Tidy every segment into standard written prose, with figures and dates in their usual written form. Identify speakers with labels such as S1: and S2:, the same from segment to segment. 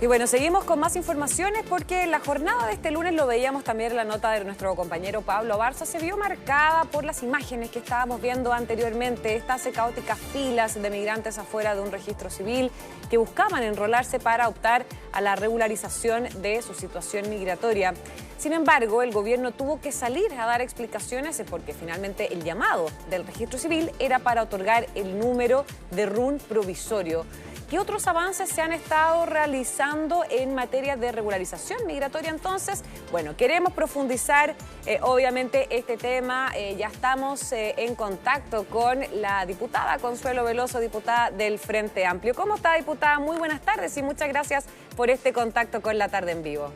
S1: Y bueno, seguimos con más informaciones porque la jornada de este lunes, lo veíamos también en la nota de nuestro compañero Pablo Barza, se vio marcada por las imágenes que estábamos viendo anteriormente, estas caóticas filas de migrantes afuera de un registro civil que buscaban enrolarse para optar a la regularización de su situación migratoria. Sin embargo, el gobierno tuvo que salir a dar explicaciones porque finalmente el llamado del registro civil era para otorgar el número de RUN provisorio. ¿Qué otros avances se han estado realizando en materia de regularización migratoria entonces? Bueno, queremos profundizar obviamente este tema. Ya estamos en contacto con la diputada Consuelo Veloso, diputada del Frente Amplio. ¿Cómo está, diputada? Muy buenas tardes y muchas gracias por este contacto con La Tarde en Vivo.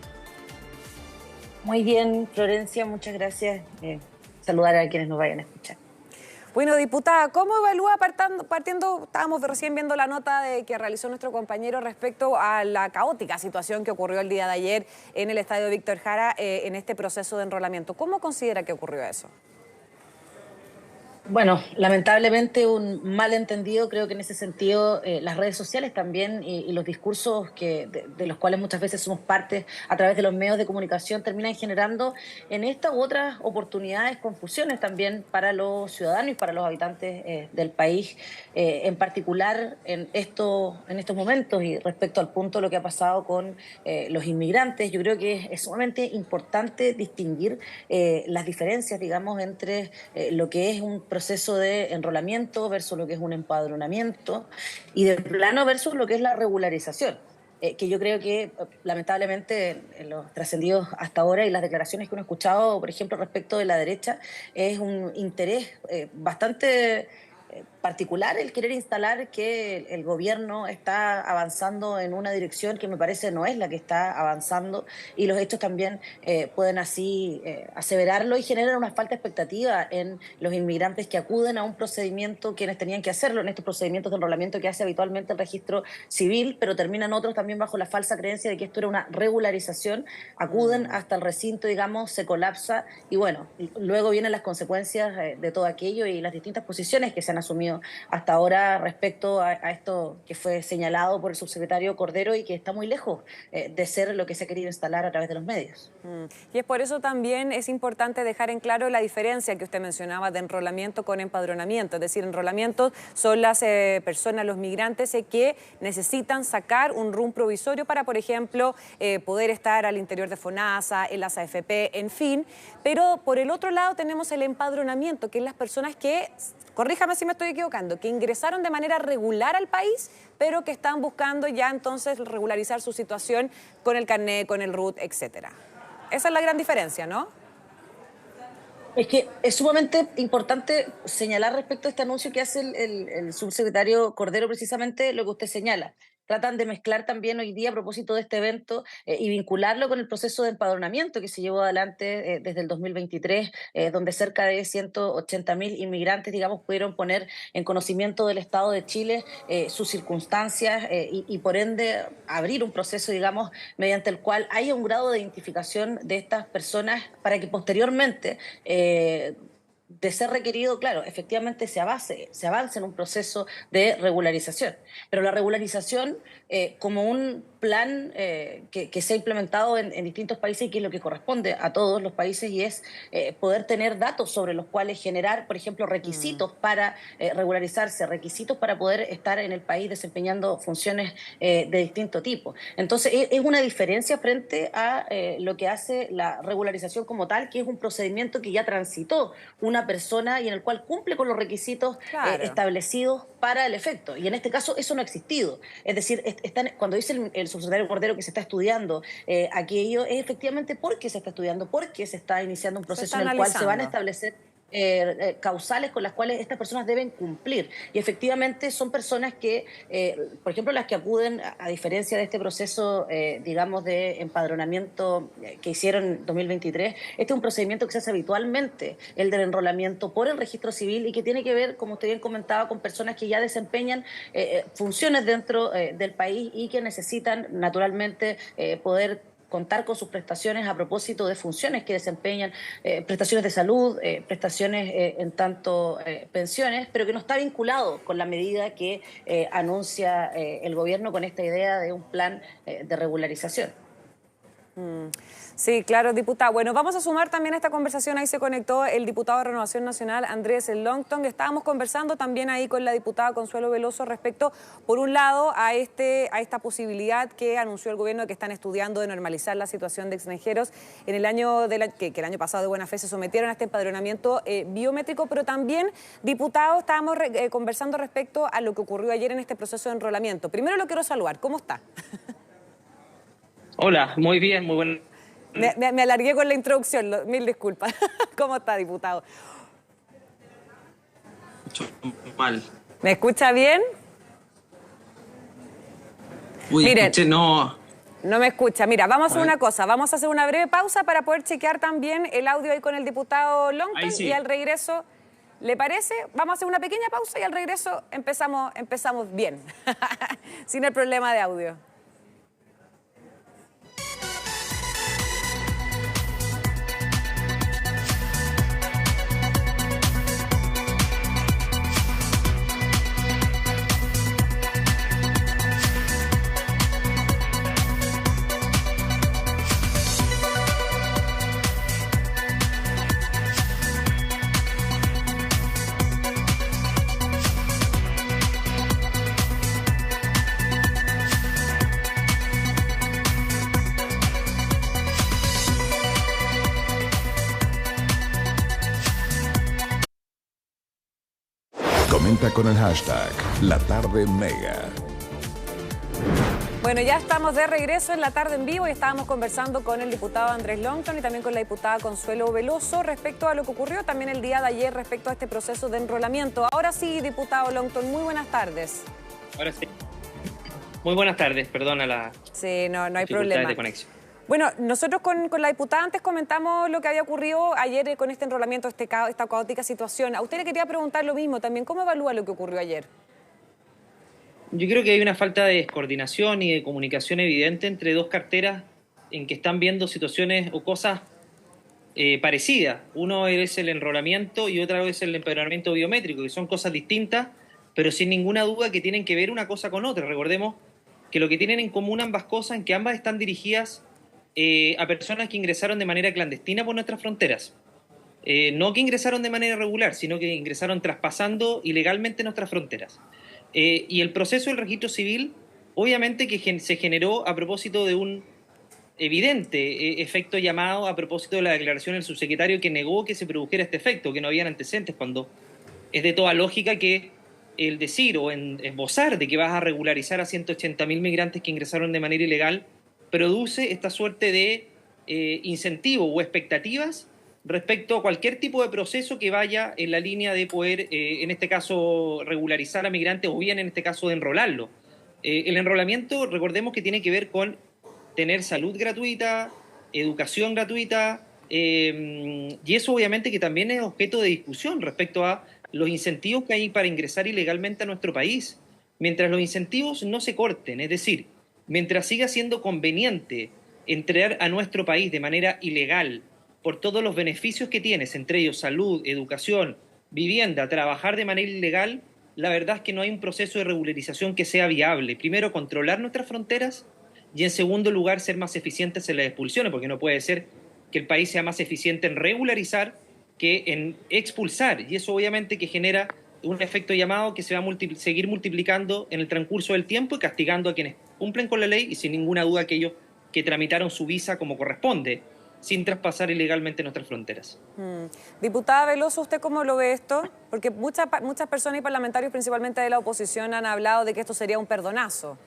S2: Muy bien, Florencia, muchas gracias. Saludar a quienes nos vayan a escuchar.
S1: Bueno, diputada, ¿cómo evalúa partiendo, estábamos recién viendo la nota que realizó nuestro compañero respecto a la caótica situación que ocurrió el día de ayer en el estadio Víctor Jara en este proceso de enrolamiento? ¿Cómo considera que ocurrió eso?
S2: Bueno, lamentablemente un malentendido. Creo que en ese sentido las redes sociales también y los discursos de los cuales muchas veces somos parte a través de los medios de comunicación terminan generando en esta u otras oportunidades confusiones también para los ciudadanos y para los habitantes del país, en particular en estos momentos y respecto al punto de lo que ha pasado con los inmigrantes. Yo creo que es sumamente importante distinguir las diferencias, digamos, entre lo que es un proceso de enrolamiento versus lo que es un empadronamiento y de plano versus lo que es la regularización. Que yo creo que lamentablemente en los trascendidos hasta ahora y las declaraciones que uno ha escuchado, por ejemplo, respecto de la derecha, es un interés bastante particular el querer instalar que el gobierno está avanzando en una dirección que me parece no es la que está avanzando, y los hechos también pueden así aseverarlo y generan una falta de expectativa en los inmigrantes que acuden a un procedimiento, quienes tenían que hacerlo en estos procedimientos de enrolamiento que hace habitualmente el registro civil, pero terminan otros también bajo la falsa creencia de que esto era una regularización, acuden hasta el recinto, digamos, se colapsa y bueno, luego vienen las consecuencias de todo aquello y las distintas posiciones que se han asumido hasta ahora respecto a esto que fue señalado por el subsecretario Cordero y que está muy lejos de ser lo que se ha querido instalar a través de los medios.
S1: Y es por eso también es importante dejar en claro la diferencia que usted mencionaba de enrolamiento con empadronamiento. Es decir, enrolamiento son las personas, los migrantes que necesitan sacar un RUN provisorio para, por ejemplo, poder estar al interior de FONASA, en las AFP, en fin. Pero por el otro lado tenemos el empadronamiento, que es las personas que, corríjame si me estoy equivocando, que ingresaron de manera regular al país, pero que están buscando ya entonces regularizar su situación con el carnet, con el RUT, etcétera. Esa es la gran diferencia, ¿no?
S2: Es que es sumamente importante señalar respecto a este anuncio que hace el subsecretario Cordero, precisamente lo que usted señala. Tratan de mezclar también hoy día a propósito de este evento y vincularlo con el proceso de empadronamiento que se llevó adelante desde el 2023, donde cerca de 180.000 inmigrantes, digamos, pudieron poner en conocimiento del Estado de Chile sus circunstancias y por ende abrir un proceso, digamos, mediante el cual haya un grado de identificación de estas personas para que posteriormente de ser requerido, claro, efectivamente se avance en un proceso de regularización. Pero la regularización como un plan que se ha implementado en distintos países y que es lo que corresponde a todos los países y es poder tener datos sobre los cuales generar, por ejemplo, requisitos para regularizarse, requisitos para poder estar en el país desempeñando funciones de distinto tipo. Entonces, es una diferencia frente a lo que hace la regularización como tal, que es un procedimiento que ya transitó una persona y en el cual cumple con los requisitos establecidos para el efecto. Y en este caso eso no ha existido. Es decir, cuando dice el subsecretario Cordero que se está estudiando aquello, es efectivamente porque se está estudiando, porque se está iniciando un proceso en el cual se van a establecer causales con las cuales estas personas deben cumplir. Y efectivamente son personas que, por ejemplo, las que acuden, a diferencia de este proceso, digamos, de empadronamiento que hicieron en 2023, este es un procedimiento que se hace habitualmente, el del enrolamiento por el registro civil y que tiene que ver, como usted bien comentaba, con personas que ya desempeñan funciones dentro del país y que necesitan naturalmente poder contar con sus prestaciones a propósito de funciones que desempeñan, prestaciones de salud, prestaciones en tanto pensiones, pero que no está vinculado con la medida que anuncia el gobierno con esta idea de un plan de regularización.
S1: Sí, claro, diputada. Bueno, vamos a sumar también a esta conversación, ahí se conectó el diputado de Renovación Nacional, Andrés Longton. Estábamos conversando también ahí con la diputada Consuelo Veloso respecto, por un lado, a esta posibilidad que anunció el gobierno de que están estudiando de normalizar la situación de extranjeros en el año que el año pasado de buena fe se sometieron a este empadronamiento biométrico, pero también, diputado, estábamos conversando respecto a lo que ocurrió ayer en este proceso de enrolamiento. Primero lo quiero saludar, ¿cómo está?
S3: Hola, muy bien, muy buen.
S1: Me alargué con la introducción, mil disculpas. ¿Cómo está, diputado?
S3: Mal.
S1: ¿Me escucha bien?
S3: Uy,
S1: Miren,
S3: escuché, no.
S1: No me escucha. Mira, vamos a hacer una cosa. Vamos a hacer una breve pausa para poder chequear también el audio ahí con el diputado Longton.
S3: Sí.
S1: Y al regreso, ¿le parece? Vamos a hacer una pequeña pausa y al regreso empezamos bien, sin el problema de audio.
S4: Comenta con el hashtag La Tarde Mega.
S1: Bueno, ya estamos de regreso en La Tarde en Vivo y estábamos conversando con el diputado Andrés Longton y también con la diputada Consuelo Veloso respecto a lo que ocurrió también el día de ayer respecto a este proceso de enrolamiento. Ahora sí, diputado Longton, muy buenas tardes.
S3: Ahora sí. Muy buenas tardes, perdona la.
S1: Sí, no hay
S3: dificultades
S1: problema.
S3: de conexión.
S1: Bueno, nosotros con la diputada antes comentamos lo que había ocurrido ayer con este enrolamiento, esta caótica situación. A usted le quería preguntar lo mismo también. ¿Cómo evalúa lo que ocurrió ayer?
S3: Yo creo que hay una falta de coordinación y de comunicación evidente entre dos carteras en que están viendo situaciones o cosas parecidas. Uno es el enrolamiento y otra es el empadronamiento biométrico, que son cosas distintas, pero sin ninguna duda que tienen que ver una cosa con otra. Recordemos que lo que tienen en común ambas cosas es que ambas están dirigidas a personas que ingresaron de manera clandestina por nuestras fronteras. No que ingresaron de manera regular, sino que ingresaron traspasando ilegalmente nuestras fronteras. Y el proceso del registro civil, obviamente que se generó a propósito de un evidente efecto llamado a propósito de la declaración del subsecretario que negó que se produjera este efecto, que no habían antecedentes, cuando es de toda lógica que el decir o esbozar de que vas a regularizar a 180.000 migrantes que ingresaron de manera ilegal produce esta suerte de incentivo o expectativas respecto a cualquier tipo de proceso que vaya en la línea de poder, en este caso, regularizar a migrantes o bien en este caso de enrolarlo. El enrolamiento, recordemos que tiene que ver con tener salud gratuita, educación gratuita, y eso obviamente que también es objeto de discusión respecto a los incentivos que hay para ingresar ilegalmente a nuestro país. Mientras los incentivos no se corten, es decir, mientras siga siendo conveniente entrar a nuestro país de manera ilegal por todos los beneficios que tienes, entre ellos salud, educación, vivienda, trabajar de manera ilegal, la verdad es que no hay un proceso de regularización que sea viable. Primero, controlar nuestras fronteras y en segundo lugar, ser más eficientes en las expulsiones, porque no puede ser que el país sea más eficiente en regularizar que en expulsar. Y eso obviamente que genera un efecto llamado que se va a seguir multiplicando en el transcurso del tiempo y castigando a quienes cumplen con la ley y sin ninguna duda aquellos que tramitaron su visa como corresponde, sin traspasar ilegalmente nuestras fronteras.
S1: Diputada Veloso, ¿usted cómo lo ve esto? Porque muchas personas y parlamentarios, principalmente de la oposición, han hablado de que esto sería un perdonazo.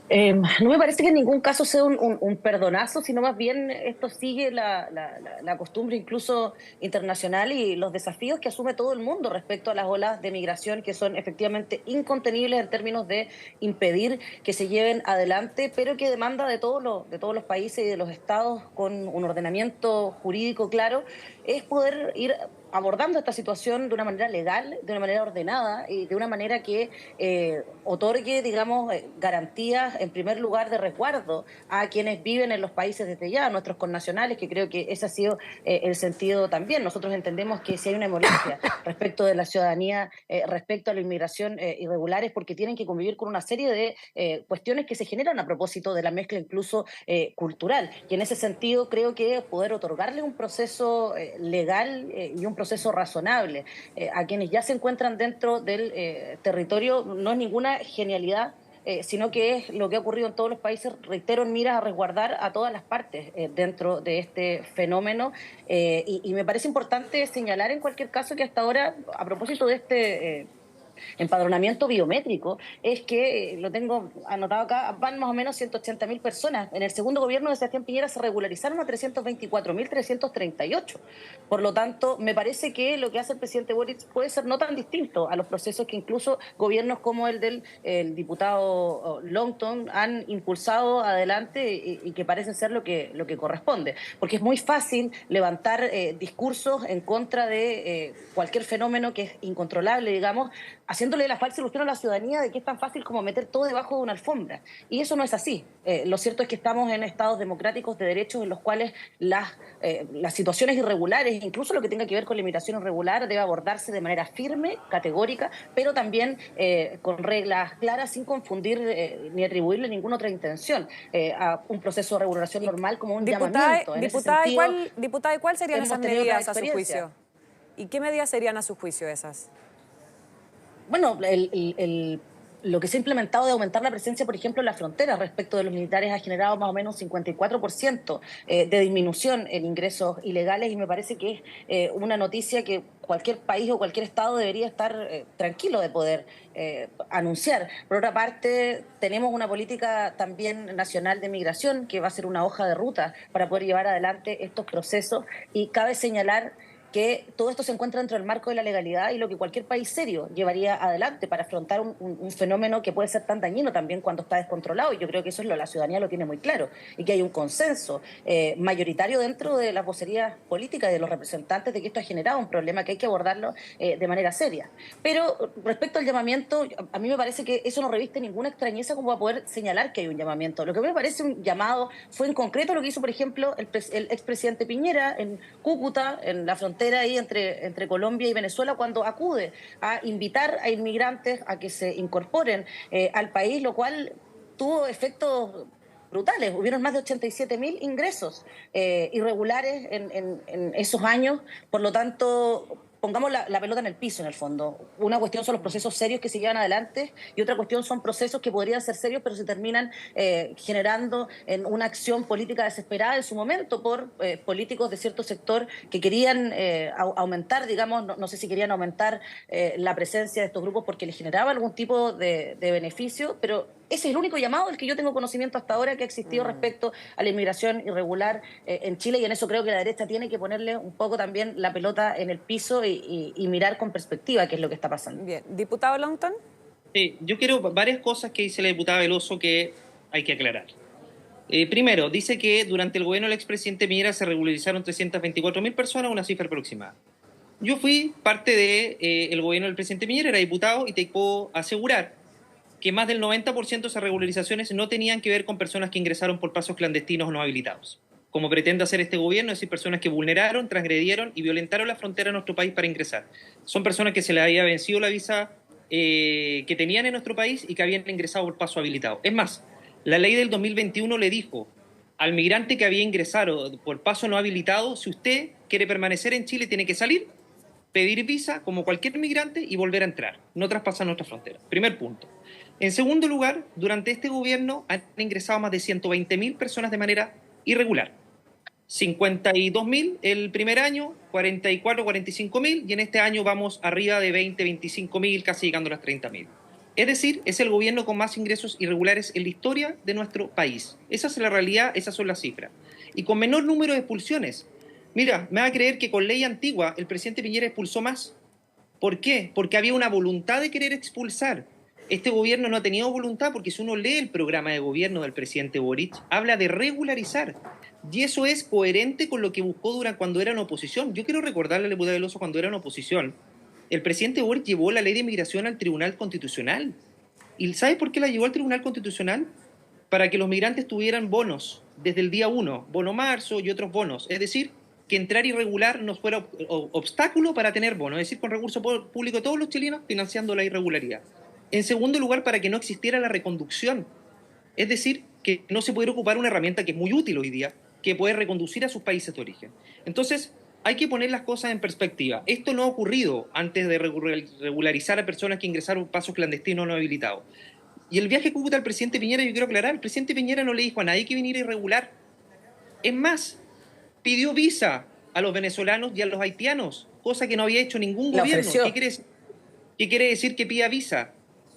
S2: No me parece que en ningún caso sea un perdonazo, sino más bien esto sigue la costumbre incluso internacional y los desafíos que asume todo el mundo respecto a las olas de migración que son efectivamente incontenibles en términos de impedir que se lleven adelante, pero que demanda de todos los países y de los estados con un ordenamiento jurídico claro, es poder ir abordando esta situación de una manera legal, de una manera ordenada y de una manera que otorgue, digamos, garantías, en primer lugar, de resguardo a quienes viven en los países desde ya, a nuestros connacionales, que creo que ese ha sido el sentido también. Nosotros entendemos que si hay una molestia respecto de la ciudadanía, respecto a la inmigración irregular, es porque tienen que convivir con una serie de cuestiones que se generan a propósito de la mezcla incluso cultural. Y en ese sentido creo que poder otorgarle un proceso legal y un proceso razonable a quienes ya se encuentran dentro del territorio no es ninguna genialidad, sino que es lo que ha ocurrido en todos los países, reitero, en miras a resguardar a todas las partes dentro de este fenómeno. Y me parece importante señalar en cualquier caso que hasta ahora, a propósito de este empadronamiento biométrico, es que, lo tengo anotado acá, van más o menos 180.000 personas. En el segundo gobierno de Sebastián Piñera se regularizaron a 324.338. Por lo tanto, me parece que lo que hace el presidente Boric puede ser no tan distinto a los procesos que incluso gobiernos como el del diputado Longton han impulsado adelante y que parecen ser lo que corresponde. Porque es muy fácil levantar discursos en contra de cualquier fenómeno que es incontrolable, digamos, haciéndole la falsa ilusión a la ciudadanía de que es tan fácil como meter todo debajo de una alfombra. Y eso no es así. Lo cierto es que estamos en estados democráticos de derechos en los cuales las situaciones irregulares, incluso lo que tenga que ver con la inmigración irregular, debe abordarse de manera firme, categórica, pero también con reglas claras, sin confundir ni atribuirle ninguna otra intención a un proceso de regulación normal como un llamamiento.
S1: Diputada, ¿y cuáles serían esas medidas a su juicio? ¿Y qué medidas serían a su juicio esas?
S2: Bueno, lo que se ha implementado de aumentar la presencia, por ejemplo, en la frontera respecto de los militares ha generado más o menos un 54% de disminución en ingresos ilegales, y me parece que es una noticia que cualquier país o cualquier estado debería estar tranquilo de poder anunciar. Por otra parte, tenemos una política también nacional de migración que va a ser una hoja de ruta para poder llevar adelante estos procesos, y cabe señalar que todo esto se encuentra dentro del marco de la legalidad y lo que cualquier país serio llevaría adelante para afrontar un fenómeno que puede ser tan dañino también cuando está descontrolado. Y yo creo que eso la ciudadanía lo tiene muy claro, y que hay un consenso mayoritario dentro de las vocerías políticas y de los representantes de que esto ha generado un problema que hay que abordarlo de manera seria. Pero respecto al llamamiento, a mí me parece que eso no reviste ninguna extrañeza como para poder señalar que hay un llamamiento. Lo que me parece un llamado fue en concreto lo que hizo, por ejemplo, el expresidente Piñera en Cúcuta, en la frontera ahí entre Colombia y Venezuela, cuando acude a invitar a inmigrantes a que se incorporen al país, lo cual tuvo efectos brutales. Hubieron más de 87.000 ingresos irregulares en esos años. Por lo tanto, pongamos la pelota en el piso, en el fondo. Una cuestión son los procesos serios que se llevan adelante y otra cuestión son procesos que podrían ser serios pero se terminan generando en una acción política desesperada en su momento por políticos de cierto sector que querían aumentar, digamos, no sé si querían aumentar la presencia de estos grupos porque les generaba algún tipo de beneficio, pero ese es el único llamado del que yo tengo conocimiento hasta ahora que ha existido respecto a la inmigración irregular en Chile, y en eso creo que la derecha tiene que ponerle un poco también la pelota en el piso y mirar con perspectiva qué es lo que está pasando.
S1: Bien. ¿Diputado Longton?
S3: Sí, yo quiero varias cosas que dice la diputada Veloso que hay que aclarar. Primero, dice que durante el gobierno del expresidente Piñera se regularizaron 324.000 personas, una cifra aproximada. Yo fui parte del gobierno del presidente Piñera, era diputado, y te puedo asegurar que más del 90% de esas regularizaciones no tenían que ver con personas que ingresaron por pasos clandestinos o no habilitados, como pretende hacer este gobierno, es decir, personas que vulneraron, transgredieron y violentaron la frontera de nuestro país para ingresar. Son personas que se les había vencido la visa que tenían en nuestro país y que habían ingresado por paso habilitado. Es más, la ley del 2021 le dijo al migrante que había ingresado por paso no habilitado: si usted quiere permanecer en Chile, tiene que salir, pedir visa como cualquier migrante y volver a entrar, no traspasar nuestra frontera. Primer punto. En segundo lugar, durante este gobierno han ingresado más de 120.000 personas de manera irregular. 52.000 el primer año, 45.000, y en este año vamos arriba de 25.000, casi llegando a las 30.000. Es decir, es el gobierno con más ingresos irregulares en la historia de nuestro país. Esa es la realidad, esas son las cifras. Y con menor número de expulsiones. Mira, me va a creer que con ley antigua el presidente Piñera expulsó más. ¿Por qué? Porque había una voluntad de querer expulsar. Este gobierno no ha tenido voluntad porque si uno lee el programa de gobierno del presidente Boric, habla de regularizar. Y eso es coherente con lo que buscó cuando era en oposición. Yo quiero recordarle al diputado Veloso cuando era en oposición. El presidente Boric llevó la ley de migración al Tribunal Constitucional. ¿Y sabe por qué la llevó al Tribunal Constitucional? Para que los migrantes tuvieran bonos desde el día 1, bono marzo y otros bonos. Es decir, que entrar irregular no fuera obstáculo para tener bonos. Es decir, con recursos públicos todos los chilenos financiando la irregularidad. En segundo lugar, para que no existiera la reconducción. Es decir, que no se pudiera ocupar una herramienta que es muy útil hoy día, que puede reconducir a sus países de origen. Entonces, hay que poner las cosas en perspectiva. Esto no ha ocurrido antes de regularizar a personas que ingresaron pasos clandestinos no habilitados. Y el viaje a Cúcuta al presidente Piñera, yo quiero aclarar, el presidente Piñera no le dijo a nadie que viniera irregular. Es más, pidió visa a los venezolanos y a los haitianos, cosa que no había hecho ningún gobierno. ¿Qué quiere decir que pida visa?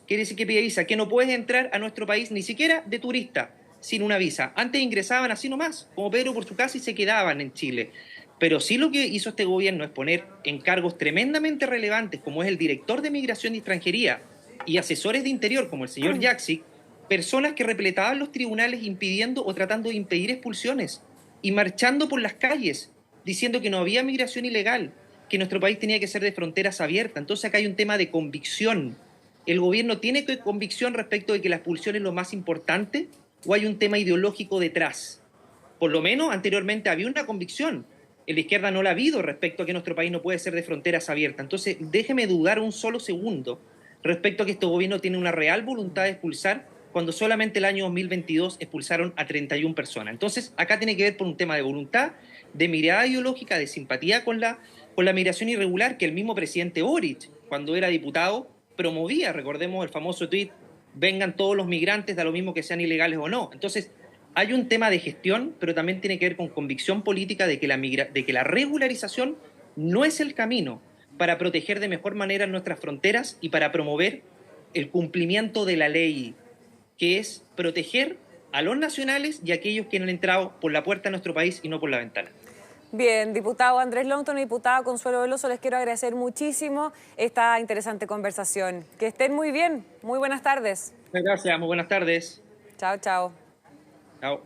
S3: Quiere decir que pida visa, que no puedes entrar a nuestro país ni siquiera de turista sin una visa. Antes ingresaban así nomás, como Pedro por su casa, y se quedaban en Chile. Pero sí lo que hizo este gobierno es poner en cargos tremendamente relevantes, como es el director de Migración y Extranjería y asesores de Interior, como el señor Jaksic, personas que repletaban los tribunales impidiendo o tratando de impedir expulsiones y marchando por las calles, diciendo que no había migración ilegal, que nuestro país tenía que ser de fronteras abiertas. Entonces acá hay un tema de convicción. ¿El gobierno tiene convicción respecto de que la expulsión es lo más importante o hay un tema ideológico detrás? Por lo menos anteriormente había una convicción. En la izquierda no la ha habido respecto a que nuestro país no puede ser de fronteras abiertas. Entonces déjeme dudar un solo segundo respecto a que este gobierno tiene una real voluntad de expulsar cuando solamente el año 2022 expulsaron a 31 personas. Entonces acá tiene que ver por un tema de voluntad, de mirada ideológica, de simpatía con la migración irregular que el mismo presidente Boric, cuando era diputado, promovía. Recordemos el famoso tuit, vengan todos los migrantes, da lo mismo que sean ilegales o no. Entonces, hay un tema de gestión, pero también tiene que ver con convicción política de que la regularización no es el camino para proteger de mejor manera nuestras fronteras y para promover el cumplimiento de la ley, que es proteger a los nacionales y a aquellos que han entrado por la puerta de nuestro país y no por la ventana.
S1: Bien, diputado Andrés Longton y diputada Consuelo Veloso, les quiero agradecer muchísimo esta interesante conversación. Que estén muy bien. Muy buenas tardes.
S3: Muchas gracias, muy buenas tardes.
S1: Chao, chao.
S3: Chao.